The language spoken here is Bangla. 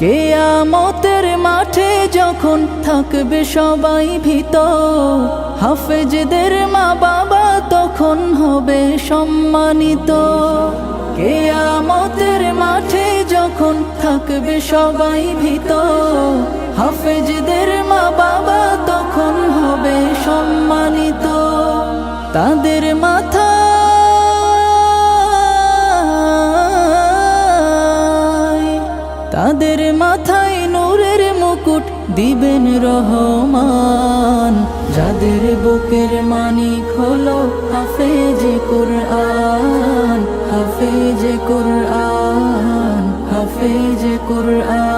কিয়ামতের মাঠে যখন থাকবে সবাই ভীত, হাফেজদের মা বাবা তখন হবে সম্মানিত। কিয়ামতের মাঠে যখন থাকবে সবাই ভীত, হাফেজদের মা বাবা তখন হবে সম্মানিত। তাদের মাথায় নূরের মুকুট দিবেন রহমান, যাদের বুকের মানিক হলো হাফেজে কুরআন, হাফেজে কুরআন, হাফেজে কুরআন।